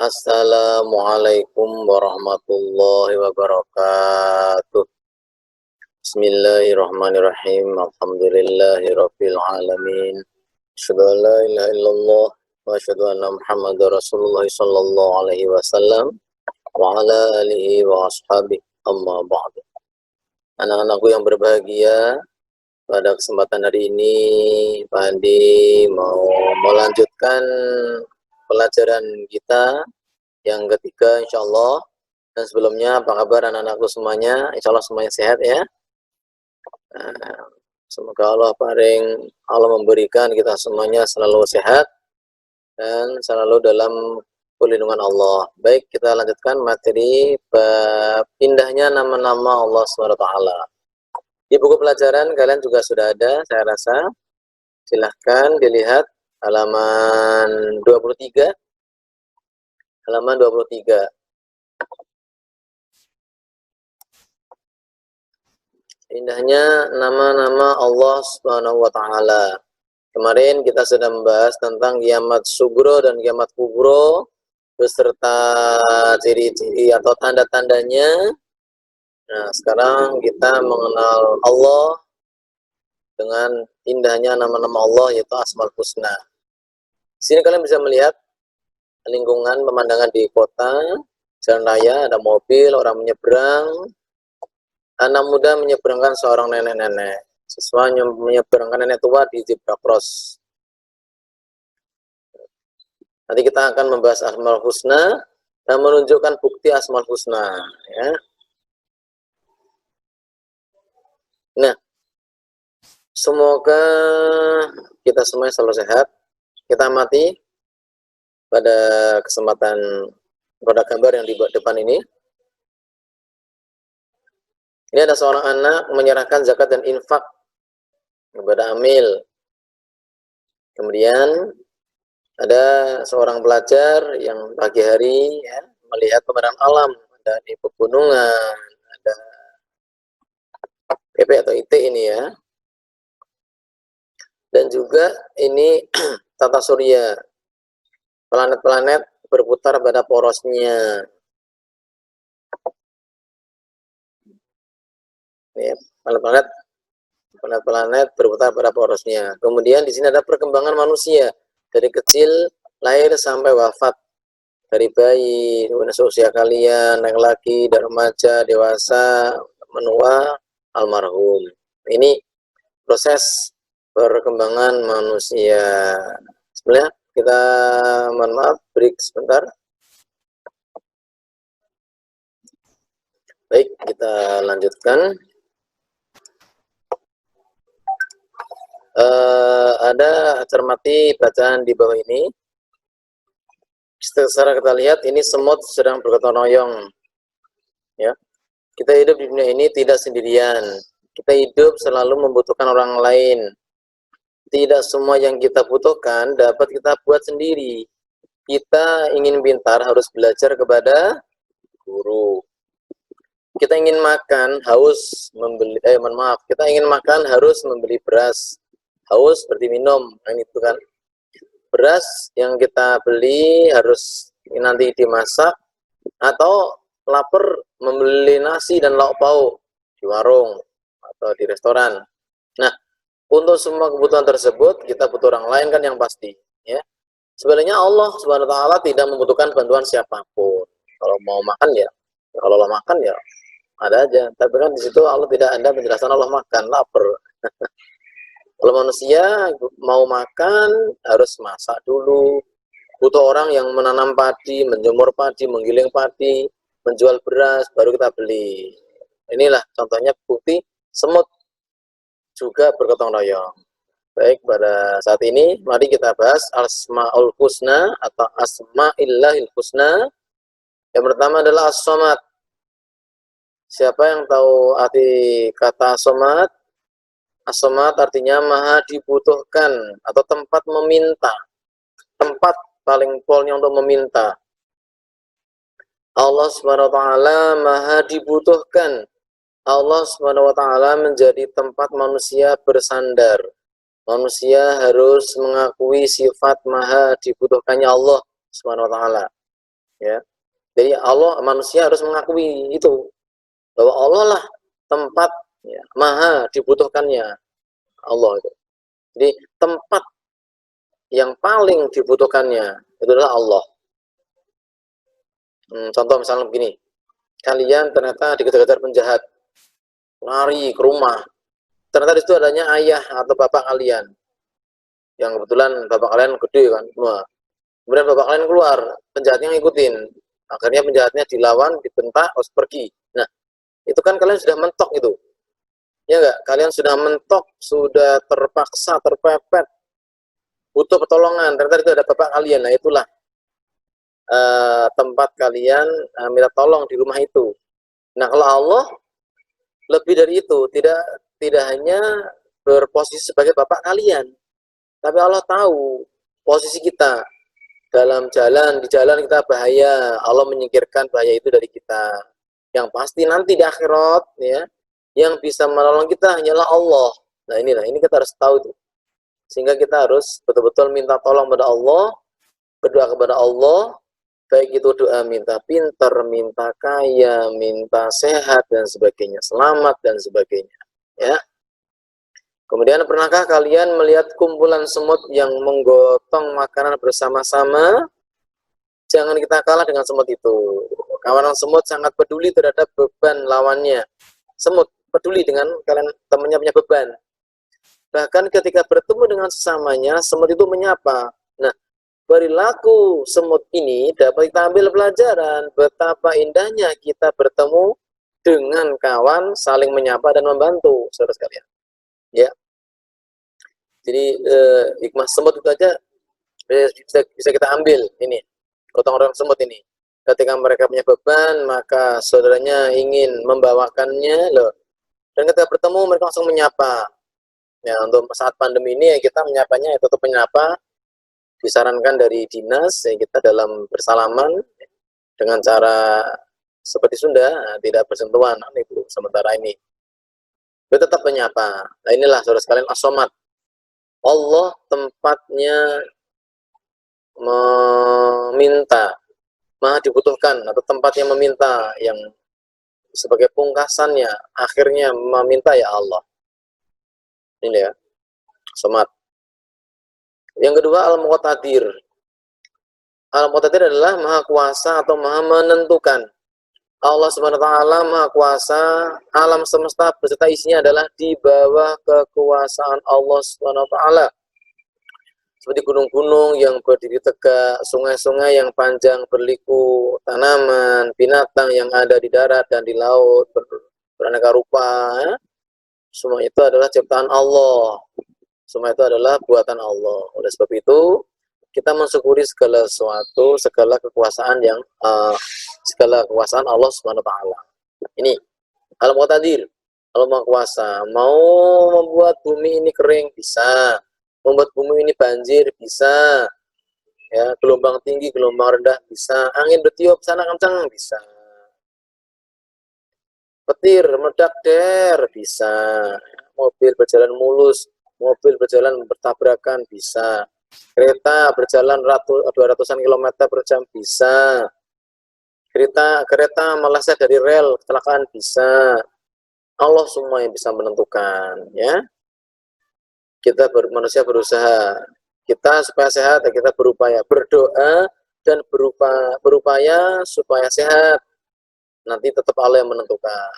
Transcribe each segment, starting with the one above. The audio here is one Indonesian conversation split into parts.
Assalamualaikum warahmatullahi wabarakatuh. Bismillahirrahmanirrahim. Alhamdulillahirabbil alamin. Asyhadu an la ilaha illallah wa asyhadu anna Muhammadar Rasulullah sallallahu alaihi wasallam wa ala alihi wa ashabihi, amma ba'du. Anak-anakku yang berbahagia, pada kesempatan hari ini Pak Andi mau melanjutkan pelajaran kita yang ketiga insyaallah. Dan sebelumnya apa kabar anak-anakku semuanya? Insyaallah semuanya sehat ya. Semoga Allah memberikan kita semuanya selalu sehat dan selalu dalam perlindungan Allah. Baik, kita lanjutkan materi pindahnya nama-nama Allah SWT. Di buku pelajaran kalian juga sudah ada, saya rasa. Silahkan dilihat halaman 23. Halaman 23. Indahnya nama-nama Allah Subhanahu wa taala. Kemarin kita sudah membahas tentang kiamat sugro dan kiamat kubro beserta ciri-ciri atau tanda-tandanya. Nah, sekarang kita mengenal Allah dengan indahnya nama-nama Allah, yaitu Asmaul Husna. Di sini kalian bisa melihat lingkungan pemandangan di kota, jalan raya, ada mobil, orang menyeberang. Anak muda menyeberangkan seorang nenek-nenek. Siswa menyeberangkan nenek tua di zebra cross. Nanti kita akan membahas Asmaul Husna dan menunjukkan bukti Asmaul Husna. Ya. Nah, semoga kita semua selalu sehat. Kita amati pada kesempatan pada gambar yang di depan ini. Ini ada seorang anak menyerahkan zakat dan infak kepada amil. Kemudian ada seorang pelajar yang pagi hari ya, melihat pemandangan alam, ada di pegunungan, ada PP atau IT ini ya. Dan juga ini tata surya. Planet-planet berputar pada porosnya. Ya, planet-planet berputar pada porosnya. Kemudian di sini ada perkembangan manusia dari kecil lahir sampai wafat, dari bayi, usia kalian, naik lagi, dari remaja, dewasa, menua, almarhum. Ini proses perkembangan manusia. Sebenarnya kita mohon maaf, break sebentar. Baik, kita lanjutkan. Ada cermati bacaan di bawah ini. Secara kita lihat ini semut sedang bergotong royong. Ya, kita hidup di dunia ini tidak sendirian. Kita hidup selalu membutuhkan orang lain. Tidak semua yang kita butuhkan dapat kita buat sendiri. Kita ingin pintar harus belajar kepada guru. Kita ingin makan haus membeli kita ingin makan harus membeli beras. Haus berarti minum, nah itu kan. Beras yang kita beli harus nanti dimasak, atau lapar membeli nasi dan lauk pauk di warung atau di restoran. Nah, untuk semua kebutuhan tersebut kita butuh orang lain kan yang pasti, ya. Sebenarnya Allah Subhanahu wa taala tidak membutuhkan bantuan siapapun. Kalau mau makan ya, kalau Allah makan ya ada aja. Tapi kan di situ Allah tidak ada menjelaskan Allah makan, lapar. Kalau manusia mau makan harus masak dulu. Butuh orang yang menanam padi, menjemur padi, menggiling padi, menjual beras, baru kita beli. Inilah contohnya bukti semut juga bergotong royong. Baik, pada saat ini mari kita bahas Asmaul Husna atau Asma'illahil Husna. Yang pertama adalah As-Somad. Siapa yang tahu arti kata As-Somad? As-Somad artinya maha dibutuhkan atau tempat meminta. Tempat paling polnya untuk meminta. Allah Subhanahu wa taala maha dibutuhkan. Allah Subhanahu wa taala menjadi tempat manusia bersandar. Manusia harus mengakui sifat maha dibutuhkannya Allah Subhanahu wa taala. ya. Jadi Allah, manusia harus mengakui itu, bahwa Allah lah tempat ya, maha dibutuhkannya Allah itu. Jadi tempat yang paling dibutuhkannya itu adalah Allah. Contoh misalnya begini, kalian ternyata dikejar-kejar penjahat, lari ke rumah, ternyata di situ adanya ayah atau bapak kalian, yang kebetulan bapak kalian gede kan, wah, kemudian bapak kalian keluar, penjahatnya ngikutin, akhirnya penjahatnya dilawan, dibentak, harus pergi. Nah, itu kan kalian sudah mentok itu, ya enggak? Kalian sudah mentok, sudah terpaksa, terpepet, butuh pertolongan, ternyata itu ada bapak kalian. Nah, itulah tempat kalian minta tolong di rumah itu. Nah, kalau Allah lebih dari itu, tidak hanya berposisi sebagai bapak kalian, tapi Allah tahu posisi kita dalam jalan, di jalan kita bahaya, Allah menyingkirkan bahaya itu dari kita. Yang pasti nanti di akhirat ya, yang bisa menolong kita hanyalah Allah. Nah, ini kita harus tahu itu. Sehingga kita harus betul-betul minta tolong kepada Allah, berdoa kepada Allah, baik itu doa minta pinter, minta kaya, minta sehat dan sebagainya, selamat dan sebagainya, ya. Kemudian pernahkah kalian melihat kumpulan semut yang menggotong makanan bersama-sama? Jangan kita kalah dengan semut itu. Kawanan semut sangat peduli terhadap beban lawannya. Semut peduli dengan kalian, temannya punya beban. Bahkan ketika bertemu dengan sesamanya, semut itu menyapa. Nah, perilaku semut ini dapat kita ambil pelajaran betapa indahnya kita bertemu dengan kawan, saling menyapa dan membantu, saudara sekalian. Ya, jadi hikmah semut itu aja bisa kita ambil ini, gotong royong semut ini. Ketika mereka punya beban, maka saudaranya ingin membawakannya loh. Dan ketika bertemu mereka langsung menyapa. Ya, untuk saat pandemi ini ya kita menyapanya ya tetap menyapa. Disarankan dari dinas ya kita dalam bersalaman dengan cara seperti Sunda, tidak bersentuhan itu sementara ini. Kita tetap menyapa. Nah, inilah saudara sekalian as-somad. Allah tempatnya meminta, maha dibutuhkan, atau tempatnya meminta yang sebagai pungkasannya akhirnya meminta ya Allah. Ini ya, somat. Yang kedua al-muqtadir. Al-muqtadir adalah maha kuasa atau maha menentukan. Allah Subhanahu wa taala maha kuasa, alam semesta beserta isinya adalah di bawah kekuasaan Allah Subhanahu wa taala. Seperti gunung-gunung yang berdiri tegak, sungai-sungai yang panjang berliku, tanaman, binatang yang ada di darat dan di laut, beraneka rupa, ya. Semua itu adalah ciptaan Allah. Semua itu adalah buatan Allah. Oleh sebab itu, kita mensyukuri segala sesuatu, segala kekuasaan segala kekuasaan Allah Subhanahu wa taala. Ini Al-Muqtadir, Allah Maha Kuasa. Mau membuat bumi ini kering bisa, membuat bumi ini banjir bisa, ya, gelombang tinggi, gelombang rendah bisa, angin bertiup sana kencang bisa, petir meledak der bisa, mobil berjalan mulus, mobil berjalan bertabrakan bisa, kereta berjalan 200-an kilometer per jam bisa, kereta meleset dari rel kecelakaan bisa. Allah semua yang bisa menentukan, ya. Kita manusia berusaha, kita supaya sehat, kita berupaya berdoa dan berupaya supaya sehat. Nanti tetap Allah yang menentukan.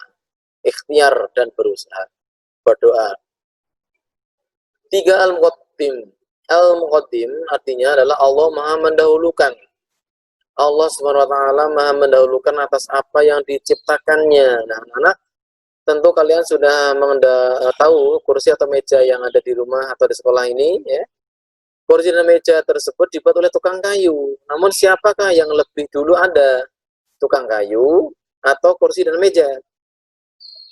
Ikhtiar dan berusaha, berdoa. 3 al-muqaddim. Al-muqaddim artinya adalah Allah maha mendahulukan. Allah Subhanahu wa taala maha mendahulukan atas apa yang diciptakannya. Nah, anak-anak, tentu kalian sudah tahu kursi atau meja yang ada di rumah atau di sekolah ini, ya. Kursi dan meja tersebut dibuat oleh tukang kayu. Namun siapakah yang lebih dulu ada? Tukang kayu atau kursi dan meja?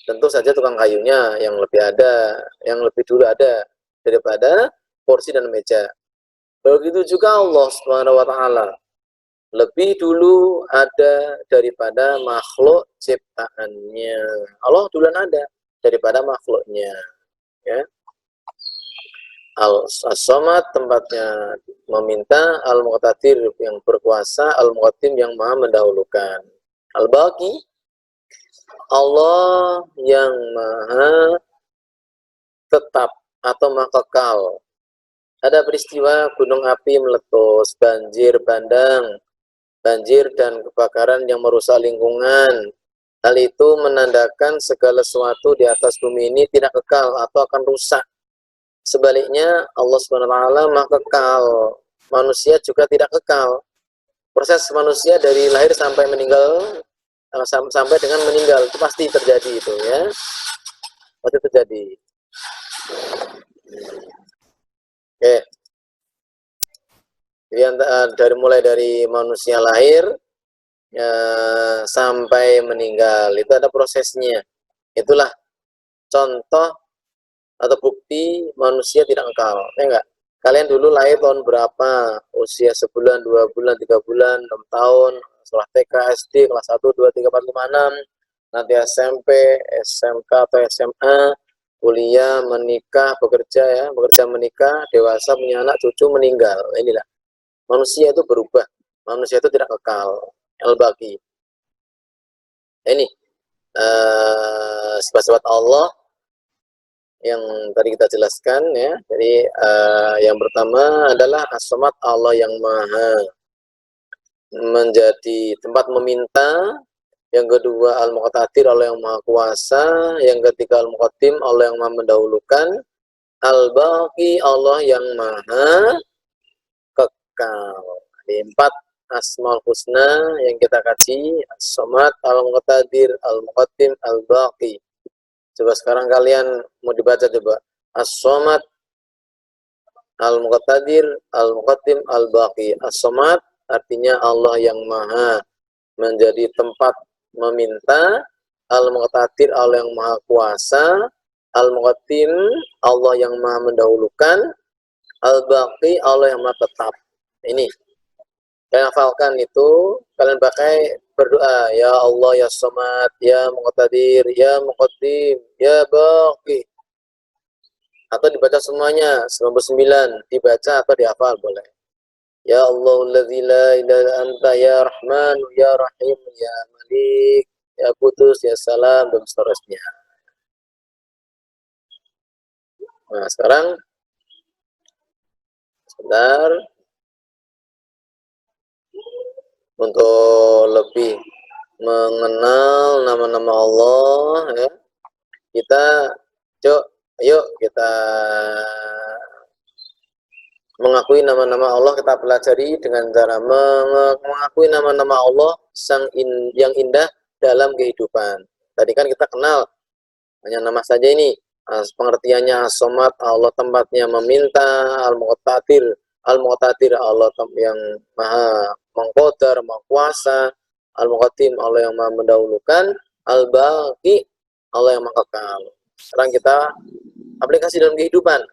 Tentu saja tukang kayunya yang lebih dulu ada daripada kursi dan meja. Begitu juga Allah Subhanahu wa taala lebih dulu ada daripada makhluk ciptaannya. Allah duluan ada daripada makhluknya, ya. As-Samad tempatnya meminta, Al-Muqtadir yang berkuasa, Al-Muqaddim yang maha mendahulukan. Al-Baqi Allah yang maha tetap atau maha kekal. Ada peristiwa gunung api meletus, banjir bandang, banjir dan kebakaran yang merusak lingkungan. Hal itu menandakan segala sesuatu di atas bumi ini tidak kekal atau akan rusak. Sebaliknya Allah Subhanahu wa taala maha kekal. Manusia juga tidak kekal. Proses manusia dari lahir sampai meninggal, sampai dengan meninggal itu pasti terjadi itu ya. Pasti terjadi. Oke. Jadi mulai dari manusia lahir ya, sampai meninggal itu ada prosesnya. Itulah contoh atau bukti manusia tidak kekal. Ya enggak? Kalian dulu lahir tahun berapa? Usia sebulan, 2 bulan, 3 bulan, 6 tahun, setelah TK, SD, kelas 1, 2, 3, 4, 5, 6, nanti SMP, SMK atau SMA, kuliah, menikah, bekerja ya, bekerja menikah, dewasa, punya anak, cucu, meninggal. Inilah. Manusia itu berubah. Manusia itu tidak kekal. Al-Baqi. Ini sifat-sifat Allah yang tadi kita jelaskan ya. Jadi yang pertama adalah As-Samad, Allah yang maha menjadi tempat meminta. Yang kedua Al-Muqtadir, Allah yang maha kuasa. Yang ketiga Al-Muqaddim, Allah yang maha mendahulukan. Al-Baqi, Allah yang maha kekal. Di 4 Asmaul Husna yang kita kaji, As-Samad, Al-Muqtadir, Al-Muqaddim, Al-Baqi. Coba sekarang kalian mau dibaca coba. As-Samad, Al-Muqtadir, Al-Muqaddim, Al-Baqi. As-Samad artinya Allah yang maha menjadi tempat meminta. Al-Muqtadir, Allah yang maha kuasa. Al-Muqaddim, Allah yang maha mendahulukan. Al-Baqi, Allah yang maha tetap. Ini kalian hafalkan itu, kalian pakai berdoa, ya Allah ya Samad, ya Muqtadir, ya Muqaddim, ya Baqi. Atau dibaca semuanya 99, dibaca atau dihafal boleh. Ya Allah alladzi la ilaha illa anta ya Rahman ya Rahim ya Malik ya Qudus ya Salam dan seterusnya. Nah, sekarang sebentar untuk lebih mengenal nama-nama Allah ya. Kita yuk kita mengakui nama-nama Allah, kita pelajari dengan cara mengakui nama-nama Allah yang indah dalam kehidupan. Tadi kan kita kenal hanya nama saja ini. Pengertiannya As-Samad, Allah tempatnya meminta, Al-Muqtadir Allah yang maha mengqadar, maha kuasa, Al-Muqaddim Allah yang maha mendahulukan, Al-Baqi Allah yang maha kekal. Sekarang kita aplikasi dalam kehidupan.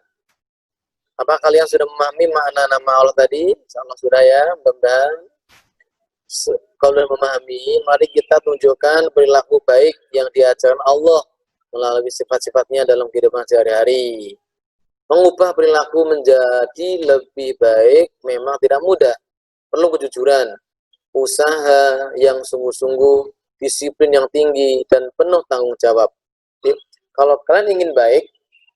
Apa kalian sudah memahami makna nama Allah tadi? Insyaallah sudah ya, mudah-mudahan. Kalau sudah memahami, mari kita tunjukkan perilaku baik yang diajarkan Allah melalui sifat-sifatnya dalam kehidupan sehari-hari. Mengubah perilaku menjadi lebih baik memang tidak mudah. Perlu kejujuran, usaha yang sungguh-sungguh, disiplin yang tinggi, dan penuh tanggung jawab. Jadi, kalau kalian ingin baik,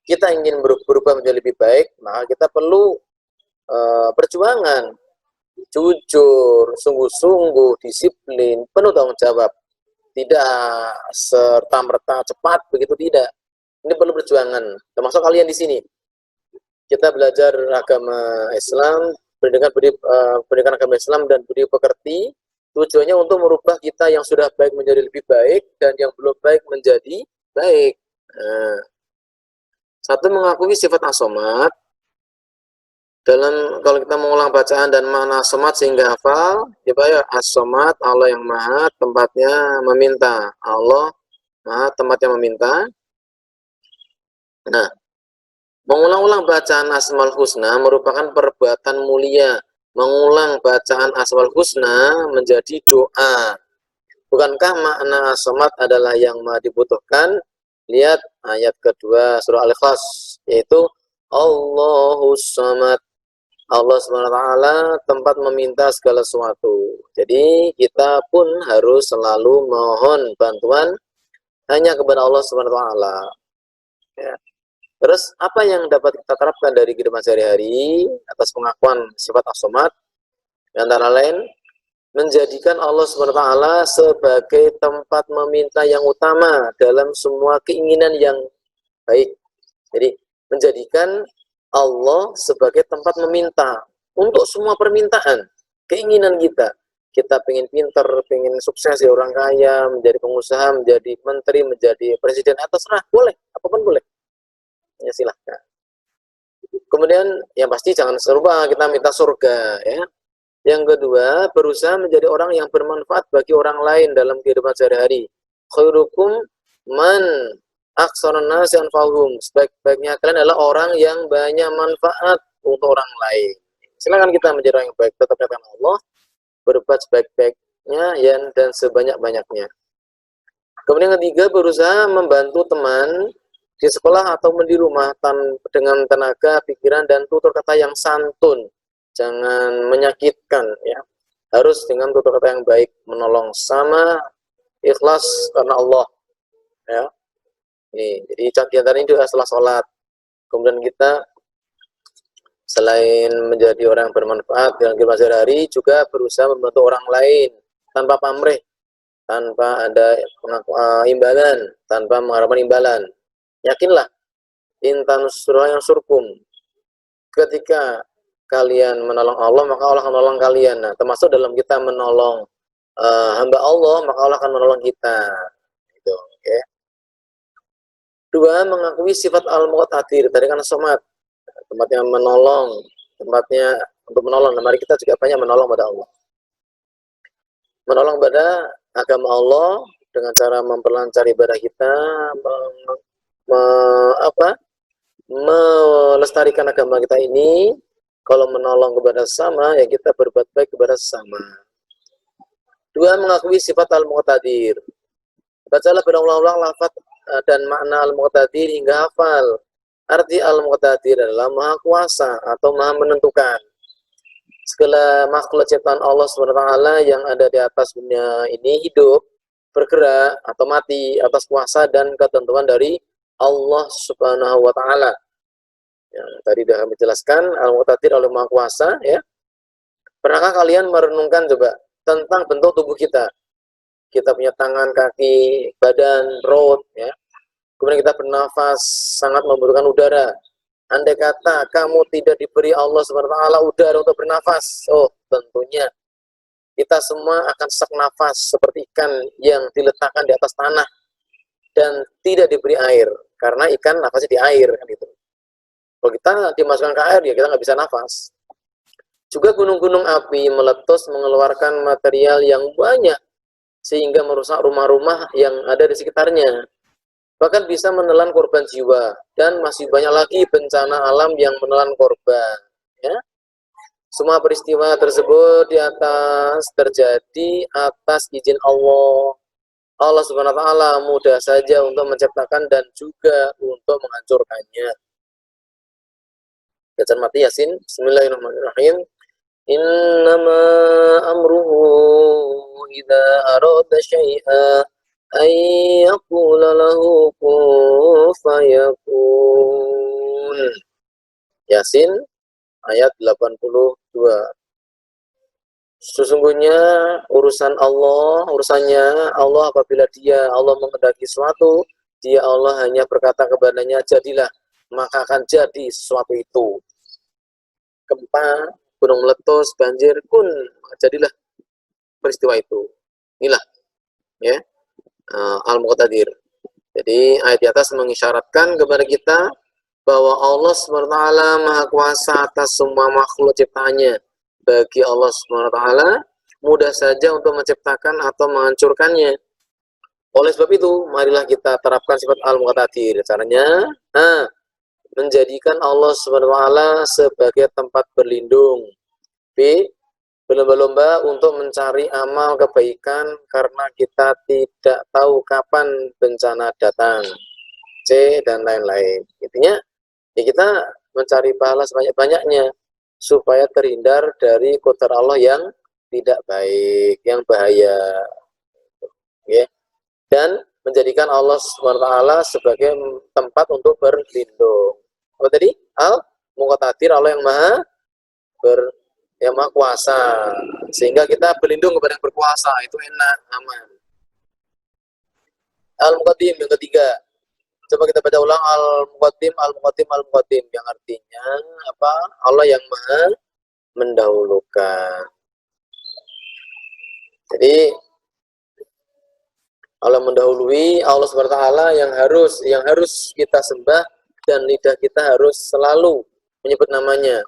kita ingin berubah menjadi lebih baik, maka kita perlu perjuangan, jujur, sungguh-sungguh, disiplin, penuh tanggung jawab. Tidak serta-merta cepat, begitu tidak. Ini perlu perjuangan, termasuk kalian di sini. Kita belajar agama Islam, pendidikan agama Islam dan budi pekerti, tujuannya untuk merubah kita yang sudah baik menjadi lebih baik, dan yang belum baik menjadi baik. Nah, satu, mengakui sifat As-Samad. Kalau kita mengulang bacaan dan makna As-Samad sehingga hafal, coba ya, As-Samad, Allah yang maha tempatnya meminta. Allah maha tempatnya meminta. Nah, mengulang-ulang bacaan Asmaul Husna merupakan perbuatan mulia. Mengulang bacaan Asmaul Husna menjadi doa. Bukankah makna As-Samad adalah yang maha dibutuhkan? Lihat ayat kedua surah Al-Ikhlas, yaitu Allahus Samad. Allah SWT tempat meminta segala sesuatu. Jadi kita pun harus selalu mohon bantuan hanya kepada Allah SWT. Ya. Terus apa yang dapat kita terapkan dari kehidupan sehari-hari atas pengakuan sifat as-samad? Antara lain menjadikan Allah SWT sebagai tempat meminta yang utama dalam semua keinginan yang baik. Jadi menjadikan Allah sebagai tempat meminta untuk semua permintaan, keinginan kita. Kita pengen pinter, pengen sukses, ya orang kaya, menjadi pengusaha, menjadi menteri, menjadi presiden, atas serah, boleh, apapun boleh. Ya silahkan. Kemudian yang pasti jangan serba kita minta surga, ya. Yang kedua, berusaha menjadi orang yang bermanfaat bagi orang lain dalam kehidupan sehari-hari. Khairukum man aksarun nasi anfa'uhum. Sebaik-baiknya kalian adalah orang yang banyak manfaat untuk orang lain. Silakan kita menjadi orang yang baik, tetap katakan Allah, berbuat sebaik-baiknya dan sebanyak-banyaknya. Kemudian yang ketiga, berusaha membantu teman di sekolah atau di rumah dengan tenaga, pikiran, dan tutur kata yang santun. Jangan menyakitkan, ya. Harus dengan tutur kata yang baik, menolong sama ikhlas karena Allah, ya. Nih, jadi diantara ini juga setelah sholat. Kemudian kita selain menjadi orang yang bermanfaat dalam kehidupan sehari-hari, juga berusaha membantu orang lain tanpa pamrih, tanpa ada imbalan, tanpa mengharapkan imbalan. Yakinlah, intan surah yang surkum. Ketika kalian menolong Allah, maka Allah akan menolong kalian. Nah, termasuk dalam kita menolong hamba Allah, maka Allah akan menolong kita. Gitu, oke. Okay. Dua, mengakui sifat al-muqtadir. Tadi kan somat, tempatnya menolong, tempatnya untuk menolong. Nah, mari kita juga banyak menolong pada Allah. Menolong pada agama Allah dengan cara memperlancar ibadah kita, melestarikan agama kita ini. Kalau menolong kepada sesama, ya kita berbuat baik kepada sesama. Dua, mengakui sifat al-muqtadir. Bacalah berulang-ulang lafaz dan makna al-muqtadir hingga hafal. Arti al-muqtadir adalah maha kuasa atau maha menentukan. Segala makhluk ciptaan Allah SWT yang ada di atas dunia ini hidup, bergerak atau mati atas kuasa dan ketentuan dari Allah Subhanahu wa Ta'ala. Yang tadi sudah kami jelaskan, al-muqtadir oleh maha kuasa, ya. Pernahkah kalian merenungkan coba tentang bentuk tubuh kita? Kita punya tangan, kaki, badan, perut, ya. Kemudian kita bernafas, sangat membutuhkan udara. Andai kata kamu tidak diberi Allah SWT udara untuk bernafas, oh tentunya kita semua akan sesak nafas seperti ikan yang diletakkan di atas tanah dan tidak diberi air, karena ikan nafasnya di air, kan gitu. Kalau kita dimasukkan ke air, ya kita nggak bisa nafas. Juga gunung-gunung api meletus mengeluarkan material yang banyak sehingga merusak rumah-rumah yang ada di sekitarnya. Bahkan bisa menelan korban jiwa, dan masih banyak lagi bencana alam yang menelan korban, ya. Semua peristiwa tersebut di atas terjadi atas izin Allah. Allah Subhanahu wa Ta'ala mudah saja untuk menciptakan dan juga untuk menghancurkannya. Bacaan mati Yasin. Bismillahirrahmanirrahim. Innama amruhu idza arada syai'a ayyaqula lahu kun fayakun. Yasin ayat 82. Sesungguhnya urusannya Allah apabila Allah menghendaki sesuatu, Allah hanya berkata kepadanya jadilah, maka akan jadi sesuatu itu. Gempa, gunung meletus, banjir, jadilah peristiwa itu. Inilah, ya, al-muqtadir. Jadi ayat di atas mengisyaratkan kepada kita bahwa Allah SWT maha kuasa atas semua makhluk ciptaannya. Bagi Allah SWT mudah saja untuk menciptakan atau menghancurkannya. Oleh sebab itu, marilah kita terapkan sifat al-muqtadir. Caranya, menjadikan Allah SWT sebagai tempat berlindung. B, berlomba-lomba untuk mencari amal kebaikan karena kita tidak tahu kapan bencana datang. C, dan lain-lain. Intinya, ya kita mencari pahala sebanyak-banyaknya supaya terhindar dari kodar Allah yang tidak baik, yang bahaya, ya. Dan menjadikan Allah SWT sebagai tempat untuk berlindung. Apa tadi? Al-Muqtadir, Allah yang maha kuasa, sehingga kita berlindung kepada yang berkuasa, itu enak, aman. Al-Muqaddim yang ketiga, coba kita baca ulang, Al-Muqaddim, Al-Muqaddim, Al-Muqaddim, yang artinya apa? Allah yang maha mendahulukan. Jadi Allah mendahului, Allah SWT yang harus kita sembah, dan lidah kita harus selalu menyebut namanya.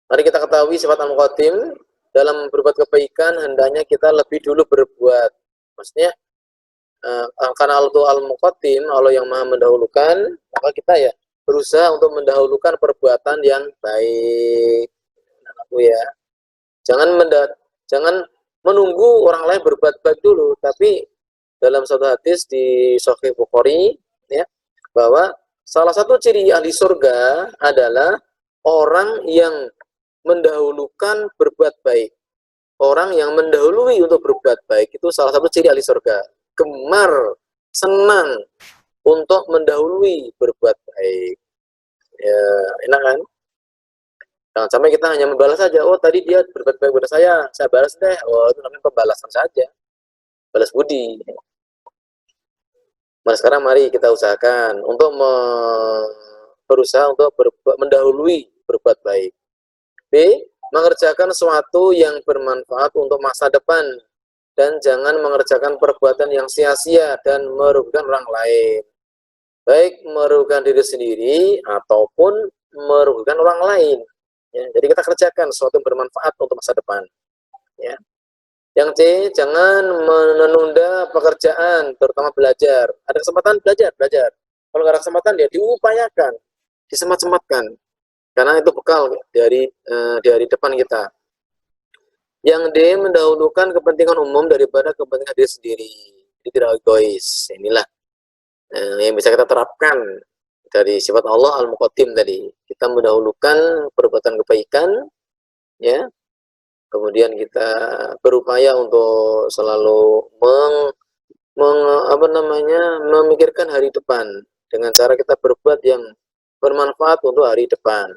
Mari kita ketahui sifat Al-Muqaddim, dalam berbuat kebaikan hendaknya kita lebih dulu berbuat. Maksudnya karena Allah itu Al-Muqaddim, Allah yang maha mendahulukan, maka kita ya berusaha untuk mendahulukan perbuatan yang baik. Aku ya, jangan menunggu orang lain berbuat baik dulu, tapi dalam satu hadis di Sahih Bukhari, ya, bahwa salah satu ciri ahli surga adalah orang yang mendahulukan berbuat baik. Orang yang mendahului untuk berbuat baik itu salah satu ciri ahli surga. Gemar, senang untuk mendahului berbuat baik. Ya, enak kan? Jangan sampai kita hanya membalas saja. Oh, tadi dia berbuat baik pada saya balas deh. Oh, itu namanya pembalasan saja. Balas budi. Nah, sekarang mari kita usahakan untuk berusaha untuk mendahului berbuat baik. B. Mengerjakan sesuatu yang bermanfaat untuk masa depan, dan jangan mengerjakan perbuatan yang sia-sia dan merugikan orang lain, baik merugikan diri sendiri ataupun merugikan orang lain. Ya, jadi kita kerjakan sesuatu yang bermanfaat untuk masa depan. Ya. Yang C, jangan menunda pekerjaan, terutama belajar. Ada kesempatan belajar. Kalau nggak ada kesempatan, ya diupayakan, disemat-sematkan, karena itu bekal dari depan kita. Yang D, mendahulukan kepentingan umum daripada kepentingan diri sendiri. Jadi tidak egois. Inilah yang bisa kita terapkan dari sifat Allah Al-Muqaddim tadi. Kita mendahulukan perbuatan kebaikan, ya. Kemudian kita berupaya untuk selalu memikirkan hari depan dengan cara kita berbuat yang bermanfaat untuk hari depan.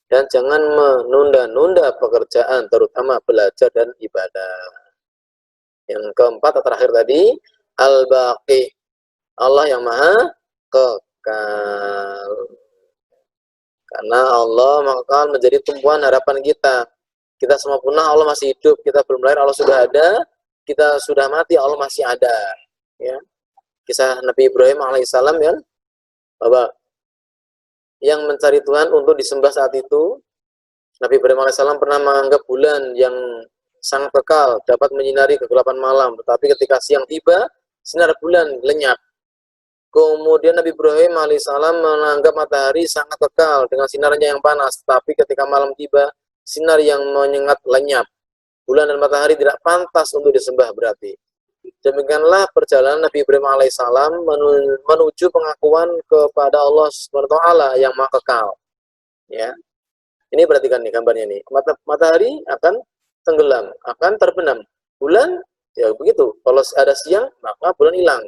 Dan jangan menunda-nunda pekerjaan, terutama belajar dan ibadah. Yang keempat atau terakhir tadi, Al-Baqi, Allah yang maha kekal. Karena Allah kekal menjadi tumpuan harapan kita. Kita semua punah, Allah masih hidup. Kita belum lahir, Allah sudah ada. Kita sudah mati, Allah masih ada. Ya. Kisah Nabi Ibrahim alaihissalam, ya, bahwa yang mencari Tuhan untuk disembah saat itu, Nabi Ibrahim alaihissalam pernah menganggap bulan yang sangat kekal, dapat menyinari kegelapan malam. Tetapi ketika siang tiba, sinar bulan lenyap. Kemudian Nabi Ibrahim alaihissalam menganggap matahari sangat kekal dengan sinarnya yang panas. Tapi ketika malam tiba, sinar yang menyengat lenyap. Bulan dan matahari tidak pantas untuk disembah berarti. Demikianlah perjalanan Nabi Ibrahim alaihissalam menuju pengakuan kepada Allah SWT yang maha kekal. Ya, ini perhatikan nih gambarnya nih. Matahari akan tenggelam, akan terbenam. Bulan, ya begitu. Kalau ada siang, maka bulan hilang.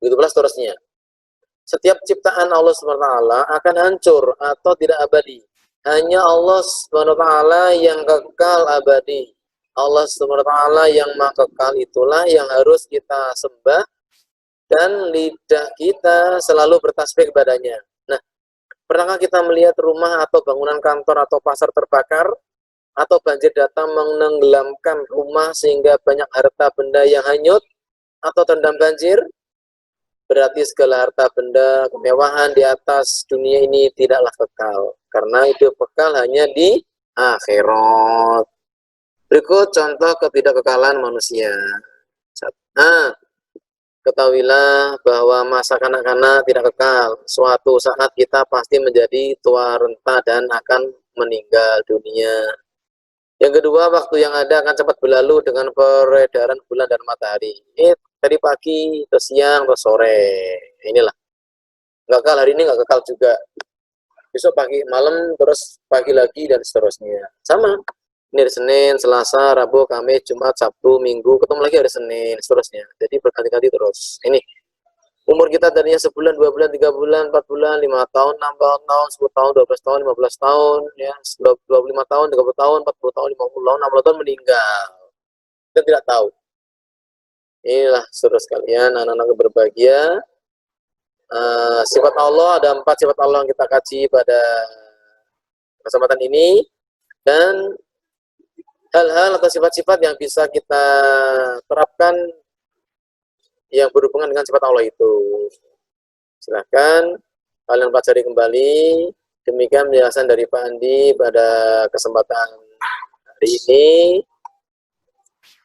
Begitulah seterusnya. Setiap ciptaan Allah SWT akan hancur atau tidak abadi. Hanya Allah SWT yang kekal abadi. Allah SWT yang maha kekal, itulah yang harus kita sembah, dan lidah kita selalu bertasbih kepadanya. Nah, pernahkah kita melihat rumah atau bangunan kantor atau pasar terbakar, atau banjir datang menenggelamkan rumah sehingga banyak harta benda yang hanyut atau terendam banjir? Berarti segala harta benda kemewahan di atas dunia ini tidaklah kekal, karena itu kekal hanya di akhirat. Berikut contoh ketidakkekalan manusia. Ketahuilah bahwa masa kanak-kanak tidak kekal. Suatu saat kita pasti menjadi tua renta dan akan meninggal dunia. Yang kedua, waktu yang ada akan cepat berlalu dengan peredaran bulan dan matahari. Tadi pagi, ke siang, ke sore. Inilah. Kekal hari ini nggak kekal juga. Besok pagi, malam, terus pagi lagi, dan seterusnya. Sama. Ini hari Senin, Selasa, Rabu, Kamis, Jumat, Sabtu, Minggu, ketemu lagi hari Senin, seterusnya. Jadi berganti-ganti terus. Ini umur kita tadinya sebulan, 2 bulan, 3 bulan, 4 bulan, 5 tahun, 6 tahun, 10 tahun, 12 tahun, 15 tahun, ya, 25 tahun, 30 tahun, 40 tahun, 50 tahun, 60 tahun meninggal. Kita tidak tahu. Inilah saudara sekalian, anak-anak berbahagia. Sifat Allah, ada 4 sifat Allah yang kita kaji pada kesempatan ini, dan hal-hal atau sifat-sifat yang bisa kita terapkan yang berhubungan dengan sifat Allah itu. Silahkan kalian pelajari kembali. Demikian penjelasan dari Pak Andi pada kesempatan hari ini.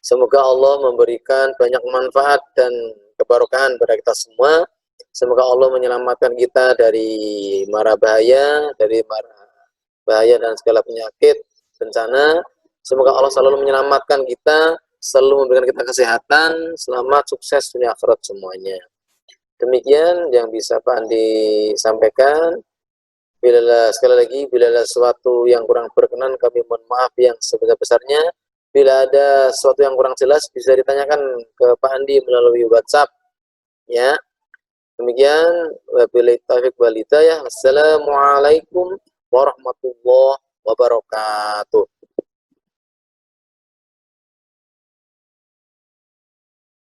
Semoga Allah memberikan banyak manfaat dan keberkahan pada kita semua. Semoga Allah menyelamatkan kita dari mara bahaya, dan segala penyakit, bencana. Semoga Allah selalu menyelamatkan kita, selalu memberikan kita kesehatan, selamat, sukses dunia akhirat semuanya. Demikian yang bisa Pak Andi sampaikan. Sekali lagi, bila ada sesuatu yang kurang berkenan, kami mohon maaf yang sebesar-besarnya. Bila ada sesuatu yang kurang jelas, bisa ditanyakan ke Pak Andi melalui WhatsApp. Ya, demikian. Wabillahi taufiq wal hidayah. Assalamualaikum warahmatullahi wabarakatuh.